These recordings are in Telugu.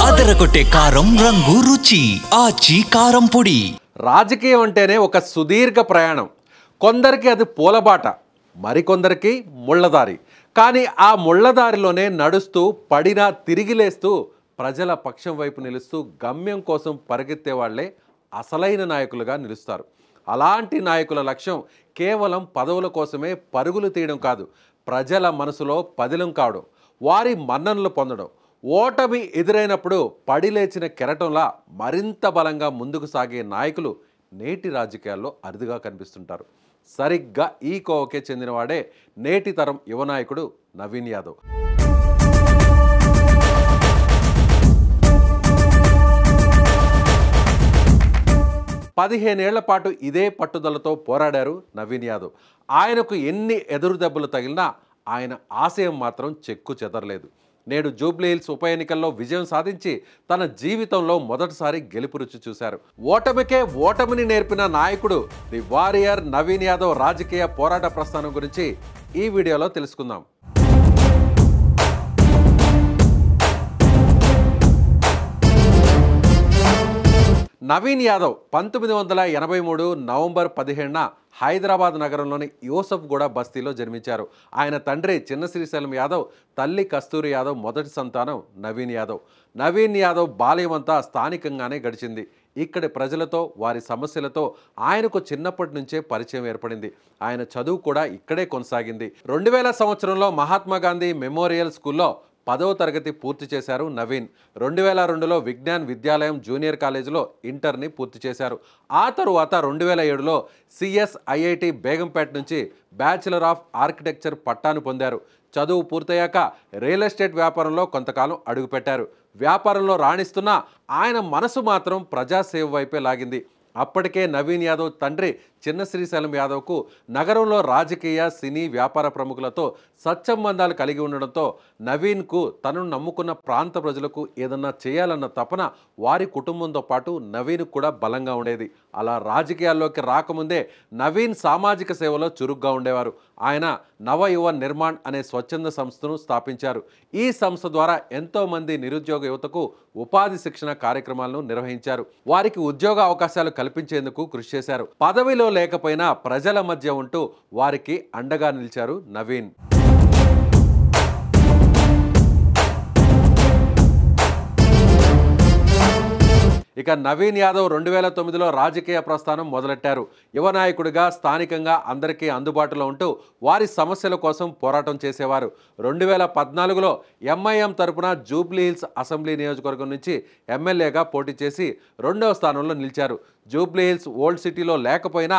అదరగొట్టే కారం రంగు రుచి ఆచి కారం పొడి. రాజకీయం అంటేనే ఒక సుదీర్ఘ ప్రయాణం. కొందరికి అది పూలబాట, మరికొందరికి ముళ్ళదారి. కానీ ఆ ముళ్ళదారిలోనే నడుస్తూ పడినా తిరిగి లేస్తూ ప్రజల పక్షం వైపు నిలుస్తూ గమ్యం కోసం పరిగెత్తే వాళ్లే అసలైన నాయకులుగా నిలుస్తారు. అలాంటి నాయకుల లక్ష్యం కేవలం పదవుల కోసమే పరుగులు తీయడం కాదు, ప్రజల మనసులో పదిలం కావడం, వారి మన్ననలు పొందడం. ఓటమి ఎదురైనప్పుడు పడిలేచిన కెరటంలా మరింత బలంగా ముందుకు సాగే నాయకులు నేటి రాజకీయాల్లో అరుదుగా కనిపిస్తుంటారు. సరిగ్గా ఈ కోవకే చెందినవాడే నేటి తరం యువ నాయకుడు నవీన్ యాదవ్. 15 ఏళ్ల పాటు ఇదే పట్టుదలతో పోరాడారు నవీన్ యాదవ్. ఆయనకు ఎన్ని ఎదురు దెబ్బలు తగిలినా ఆయన ఆశయం మాత్రం చెక్కు చెదరలేదు. నేడు జూబ్లీహిల్స్ ఉప ఎన్నికల్లో విజయం సాధించి తన జీవితంలో మొదటిసారి గెలుపు రుచి చూశారు. ఓటమికే ఓటమిని నేర్పిన నాయకుడు ది వారియర్ నవీన్ యాదవ్ రాజకీయ పోరాట ప్రస్థానం గురించి ఈ వీడియోలో తెలుసుకుందాం. నవీన్ యాదవ్ 1983 నవంబర్ 17న హైదరాబాద్ నగరంలోని యూసఫ్గూడ బస్తీలో జన్మించారు. ఆయన తండ్రి చిన్న శ్రీశైలం యాదవ్, తల్లి కస్తూరి యాదవ్ మొదటి సంతానం నవీన్ యాదవ్. నవీన్ యాదవ్ బాల్యమంతా స్థానికంగానే గడిచింది. ఇక్కడి ప్రజలతో, వారి సమస్యలతో ఆయనకు చిన్నప్పటి నుంచే పరిచయం ఏర్పడింది. ఆయన చదువు కూడా ఇక్కడే కొనసాగింది. 2000 సంవత్సరంలో మహాత్మా గాంధీ మెమోరియల్ స్కూల్లో 10వ తరగతి పూర్తి చేశారు నవీన్. 2002లో విజ్ఞాన్ విద్యాలయం జూనియర్ కాలేజీలో ఇంటర్ని పూర్తి చేశారు. ఆ తరువాత 2007లో CSIIT బేగంపేట నుంచి బ్యాచిలర్ ఆఫ్ ఆర్కిటెక్చర్ పట్టాను పొందారు. చదువు పూర్తయ్యాక రియల్ ఎస్టేట్ వ్యాపారంలో కొంతకాలం అడుగుపెట్టారు. వ్యాపారంలో రాణిస్తున్న ఆయన మనసు మాత్రం ప్రజాసేవ వైపే లాగింది. అప్పటికే నవీన్ యాదవ్ తండ్రి చిన్న శ్రీశైలం యాదవ్కు నగరంలో రాజకీయ, సినీ, వ్యాపార ప్రముఖులతో సత్సంబంధాలు కలిగి ఉండడంతో నవీన్కు తనను నమ్ముకున్న ప్రాంత ప్రజలకు ఏదన్నా చేయాలన్న తపన వారి కుటుంబంతో పాటు నవీన్ కూడా బలంగా ఉండేది. అలా రాజకీయాల్లోకి రాకముందే నవీన్ సామాజిక సేవలో చురుగ్గా ఉండేవారు. ఆయన నవ యువ నిర్మాణ్ అనే స్వచ్ఛంద సంస్థను స్థాపించారు. ఈ సంస్థ ద్వారా ఎంతోమంది నిరుద్యోగ యువతకు ఉపాధి శిక్షణ కార్యక్రమాలను నిర్వహించారు. వారికి ఉద్యోగ అవకాశాలు కల్పించేందుకు కృషి చేశారు. పదవిలో లేకపోయినా ప్రజల మధ్య ఉంటూ వారికి అండగా నిలిచారు నవీన్. ఇక నవీన్ యాదవ్ 2009లో రాజకీయ ప్రస్థానం మొదలెట్టారు. యువ నాయకుడిగా స్థానికంగా అందరికీ అందుబాటులో ఉంటూ వారి సమస్యల కోసం పోరాటం చేసేవారు. 2014లో MIM తరపున జూబ్లీహిల్స్ అసెంబ్లీ నియోజకవర్గం నుంచి ఎమ్మెల్యేగా పోటీ చేసి 2వ స్థానంలో నిలిచారు. జూబ్లీహిల్స్ ఓల్డ్ సిటీలో లేకపోయినా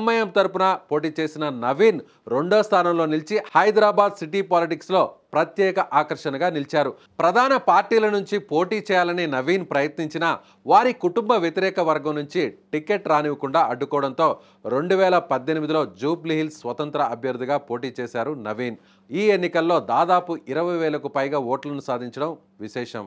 MIM తరపున పోటీ చేసిన నవీన్ 2వ స్థానంలో నిలిచి హైదరాబాద్ సిటీ పాలిటిక్స్లో ప్రత్యేక ఆకర్షణగా నిలిచారు. ప్రధాన పార్టీల నుంచి పోటీ చేయాలని నవీన్ ప్రయత్నించినా వారి కుటుంబ వ్యతిరేక వర్గం నుంచి టికెట్ రానివ్వకుండా అడ్డుకోవడంతో 2018లో జూబ్లీహిల్స్ స్వతంత్ర అభ్యర్థిగా పోటీ చేశారు నవీన్. ఈ ఎన్నికల్లో దాదాపు 20,000కు పైగా ఓట్లను సాధించడం విశేషం.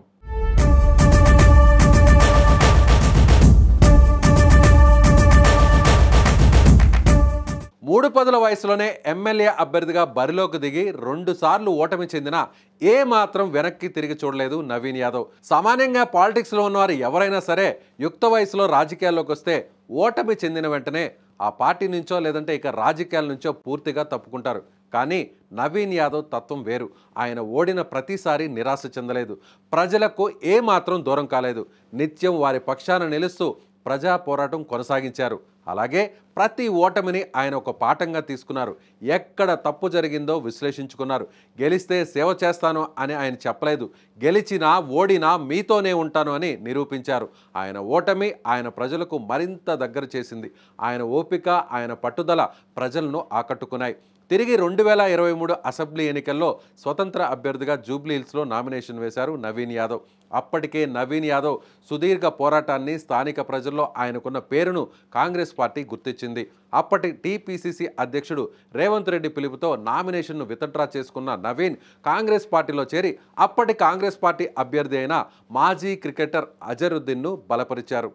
మూడు పదుల వయసులోనే ఎమ్మెల్యే అభ్యర్థిగా బరిలోకి దిగి 2 సార్లు ఓటమి చెందినా ఏ మాత్రం వెనక్కి తిరిగి చూడలేదు నవీన్ యాదవ్. సామాన్యంగా పాలిటిక్స్లో ఉన్నవారు ఎవరైనా సరే యుక్త వయసులో రాజకీయాల్లోకి వస్తే ఓటమి చెందిన వెంటనే ఆ పార్టీ నుంచో లేదంటే ఇక రాజకీయాల నుంచో పూర్తిగా తప్పుకుంటారు. కానీ నవీన్ యాదవ్ తత్వం వేరు. ఆయన ఓడిన ప్రతిసారి నిరాశ చెందలేదు, ప్రజలకు ఏ మాత్రం దూరం కాలేదు. నిత్యం వారి పక్షాన నిలుస్తూ ప్రజా పోరాటం కొనసాగించారు. అలాగే ప్రతి ఓటమిని ఆయన ఒక పాఠంగా తీసుకున్నారు. ఎక్కడ తప్పు జరిగిందో విశ్లేషించుకున్నారు. గెలిస్తే సేవ చేస్తాను అని ఆయన చెప్పలేదు, గెలిచినా ఓడినా మీతోనే ఉంటాను అని నిరూపించారు. ఆయన ఓటమి ఆయన ప్రజలకు మరింత దగ్గర చేసింది. ఆయన ఓపిక, ఆయన పట్టుదల ప్రజలను ఆకట్టుకున్నాయి. తిరిగి 2023 అసెంబ్లీ ఎన్నికల్లో స్వతంత్ర అభ్యర్థిగా జూబ్లీహిల్స్లో నామినేషన్ వేశారు నవీన్ యాదవ్. అప్పటికే నవీన్ యాదవ్ సుదీర్ఘ పోరాటాన్ని, స్థానిక ప్రజల్లో ఆయనకున్న పేరును కాంగ్రెస్ పార్టీ గుర్తించింది. అప్పటి TPCC అధ్యక్షుడు రేవంత్ రెడ్డి పిలుపుతో నామినేషన్ను విత్డ్రా చేసుకున్న నవీన్ కాంగ్రెస్ పార్టీలో చేరి అప్పటి కాంగ్రెస్ పార్టీ అభ్యర్థి అయిన మాజీ క్రికెటర్ అజరుద్దీన్ను బలపరిచారు.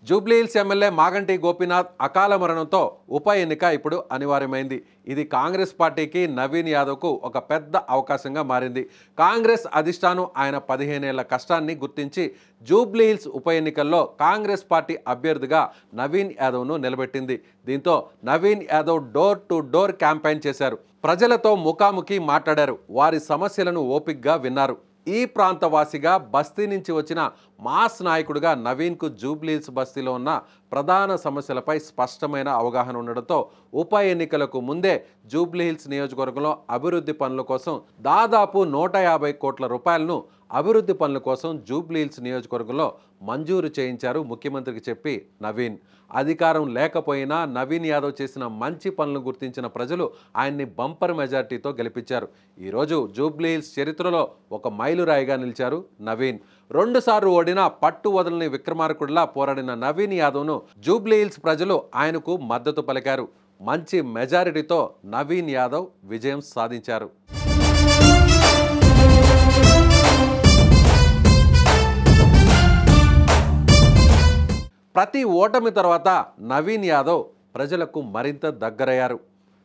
జూబ్లీహిల్స్ ఎమ్మెల్యే మాగంటి గోపీనాథ్ అకాల మరణంతో ఉప ఎన్నిక ఇప్పుడు అనివార్యమైంది. ఇది కాంగ్రెస్ పార్టీకి నవీన్ యాదవ్కు ఒక పెద్ద అవకాశంగా మారింది. కాంగ్రెస్ అధిష్టానం ఆయన 15 ఏళ్ల కష్టాన్ని గుర్తించి జూబ్లీహిల్స్ ఉప ఎన్నికల్లో కాంగ్రెస్ పార్టీ అభ్యర్థిగా నవీన్ యాదవ్ను నిలబెట్టింది. దీంతో Naveen Yadav door to door campaign చేశారు. ప్రజలతో ముఖాముఖి మాట్లాడారు. వారి సమస్యలను ఓపికగా విన్నారు. ఈ ప్రాంతవాసిగా బస్తీ నుంచి వచ్చిన మాస్ నాయకుడిగా నవీన్కు జూబ్లీహిల్స్ బస్తీలో ఉన్న ప్రధాన సమస్యలపై స్పష్టమైన అవగాహన ఉండడంతో ఉప ఎన్నికలకు ముందే జూబ్లీహిల్స్ నియోజకవర్గంలో అభివృద్ధి పనుల కోసం దాదాపు 150 కోట్ల రూపాయలను అభివృద్ధి పనుల కోసం జూబ్లీహిల్స్ నియోజకవర్గంలో మంజూరు చేయించారు ముఖ్యమంత్రికి చెప్పి నవీన్. అధికారం లేకపోయినా నవీన్ యాదవ్ చేసిన మంచి పనులను గుర్తించిన ప్రజలు ఆయన్ని బంపర్ మెజార్టీతో గెలిపించారు. ఈరోజు జూబ్లీహిల్స్ చరిత్రలో ఒక మైలురాయిగా నిలిచారు నవీన్. 2 సార్లు ఓడిన పట్టు వదలని విక్రమార్కుడిలా పోరాడిన నవీన్ యాదవ్ను జూబ్లీహిల్స్ ప్రజలు ఆయనకు మద్దతు పలికారు. మంచి మెజారిటీతో నవీన్ యాదవ్ విజయం సాధించారు. ప్రతి ఓటమి తర్వాత నవీన్ యాదవ్ ప్రజలకు మరింత దగ్గరయ్యారు.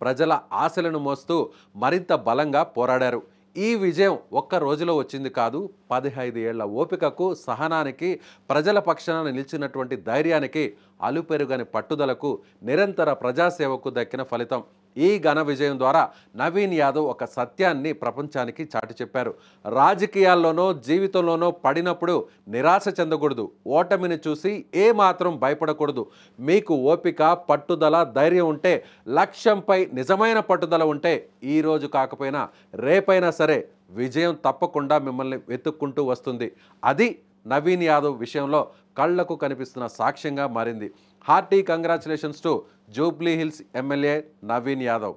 ప్రజల ఆశలను మోస్తూ మరింత బలంగా పోరాడారు. ఈ విజయం ఒక్క రోజులో వచ్చింది కాదు. 15 ఏళ్ల ఓపికకు, సహనానికి, ప్రజల పక్షాన నిలిచినటువంటి ధైర్యానికి, అలుపెరుగని పట్టుదలకు, నిరంతర ప్రజాసేవకు దక్కిన ఫలితం. ఈ ఘన విజయం ద్వారా నవీన్ యాదవ్ ఒక సత్యాన్ని ప్రపంచానికి చాటి చెప్పారు. రాజకీయాల్లోనో జీవితంలోనో పడినప్పుడు నిరాశ చెందకూడదు. ఓటమిని చూసి ఏమాత్రం భయపడకూడదు. మీకు ఓపిక, పట్టుదల, ధైర్యం ఉంటే, లక్ష్యంపై నిజమైన పట్టుదల ఉంటే ఈరోజు కాకపోయినా రేపైనా సరే విజయం తప్పకుండా మిమ్మల్ని వెతుక్కుంటూ వస్తుంది. అది నవీన్ యాదవ్ విషయంలో కళ్లకు కనిపిస్తున్న సాక్ష్యంగా మారింది. Hearty congratulations to Jubilee Hills MLA Naveen Yadav.